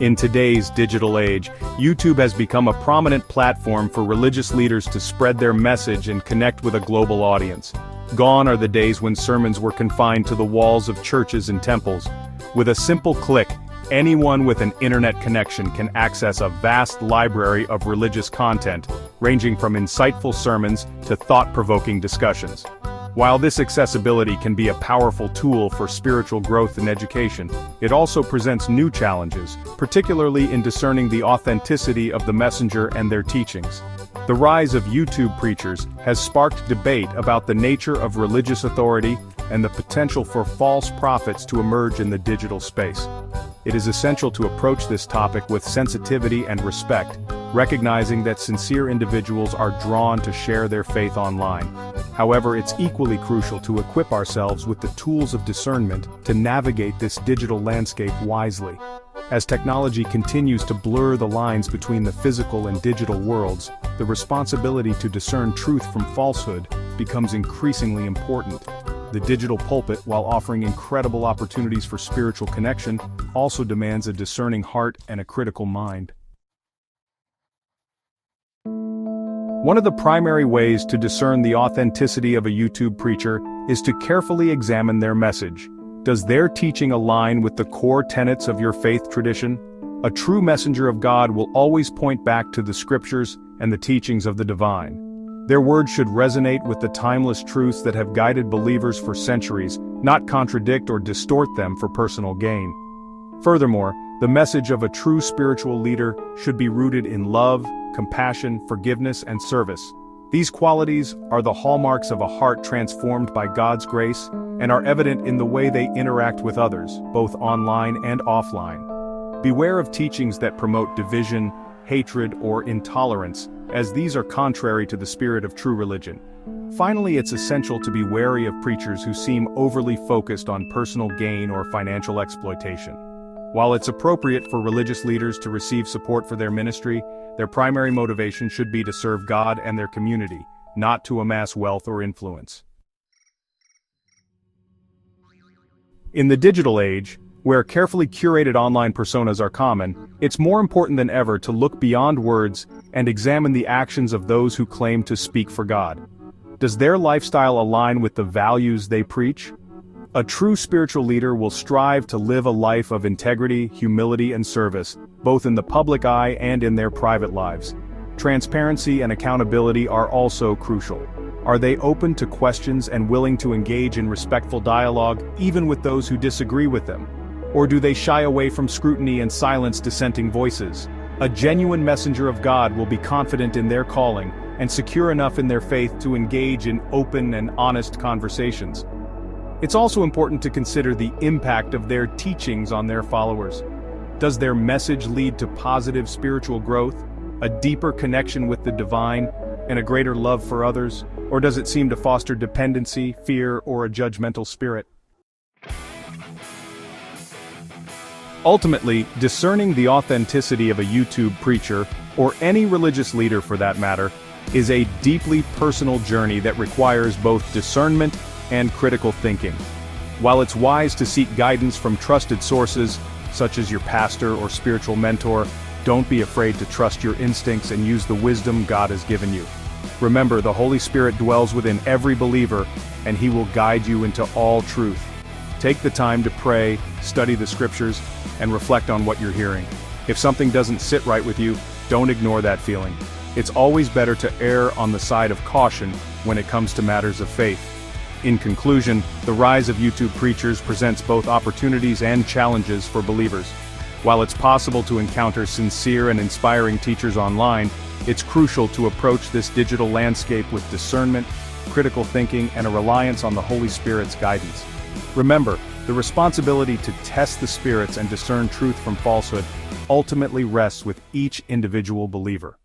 In today's digital age, YouTube has become a prominent platform for religious leaders to spread their message and connect with a global audience. Gone are the days when sermons were confined to the walls of churches and temples. With a simple click, anyone with an internet connection can access a vast library of religious content, ranging from insightful sermons to thought-provoking discussions. While this accessibility can be a powerful tool for spiritual growth and education, it also presents new challenges, particularly in discerning the authenticity of the messenger and their teachings. The rise of YouTube preachers has sparked debate about the nature of religious authority and the potential for false prophets to emerge in the digital space. It is essential to approach this topic with sensitivity and respect, recognizing that sincere individuals are drawn to share their faith online. However, it's equally crucial to equip ourselves with the tools of discernment to navigate this digital landscape wisely. As technology continues to blur the lines between the physical and digital worlds, the responsibility to discern truth from falsehood becomes increasingly important. The digital pulpit, while offering incredible opportunities for spiritual connection, also demands a discerning heart and a critical mind. One of the primary ways to discern the authenticity of a YouTube preacher is to carefully examine their message. Does their teaching align with the core tenets of your faith tradition? A true messenger of God will always point back to the scriptures and the teachings of the divine. Their words should resonate with the timeless truths that have guided believers for centuries, not contradict or distort them for personal gain. Furthermore, the message of a true spiritual leader should be rooted in love, compassion, forgiveness, and service. These qualities are the hallmarks of a heart transformed by God's grace and are evident in the way they interact with others, both online and offline. Beware of teachings that promote division, hatred, or intolerance, as these are contrary to the spirit of true religion. Finally, it's essential to be wary of preachers who seem overly focused on personal gain or financial exploitation. While it's appropriate for religious leaders to receive support for their ministry, their primary motivation should be to serve God and their community, not to amass wealth or influence. In the digital age, where carefully curated online personas are common, it's more important than ever to look beyond words and examine the actions of those who claim to speak for God. Does their lifestyle align with the values they preach? A true spiritual leader will strive to live a life of integrity, humility, and service, both in the public eye and in their private lives. Transparency and accountability are also crucial. Are they open to questions and willing to engage in respectful dialogue, even with those who disagree with them? Or do they shy away from scrutiny and silence dissenting voices? A genuine messenger of God will be confident in their calling and secure enough in their faith to engage in open and honest conversations. It's also important to consider the impact of their teachings on their followers. Does their message lead to positive spiritual growth, a deeper connection with the divine, and a greater love for others? Or does it seem to foster dependency, fear, or a judgmental spirit? Ultimately, discerning the authenticity of a YouTube preacher, or any religious leader for that matter, is a deeply personal journey that requires both discernment and critical thinking. While it's wise to seek guidance from trusted sources, such as your pastor or spiritual mentor, don't be afraid to trust your instincts and use the wisdom God has given you. Remember, the Holy Spirit dwells within every believer, and He will guide you into all truth. Take the time to pray, study the scriptures, and reflect on what you're hearing. If something doesn't sit right with you, don't ignore that feeling. It's always better to err on the side of caution when it comes to matters of faith. In conclusion, the rise of YouTube preachers presents both opportunities and challenges for believers. While it's possible to encounter sincere and inspiring teachers online, it's crucial to approach this digital landscape with discernment, critical thinking, and a reliance on the Holy Spirit's guidance. Remember, the responsibility to test the spirits and discern truth from falsehood ultimately rests with each individual believer.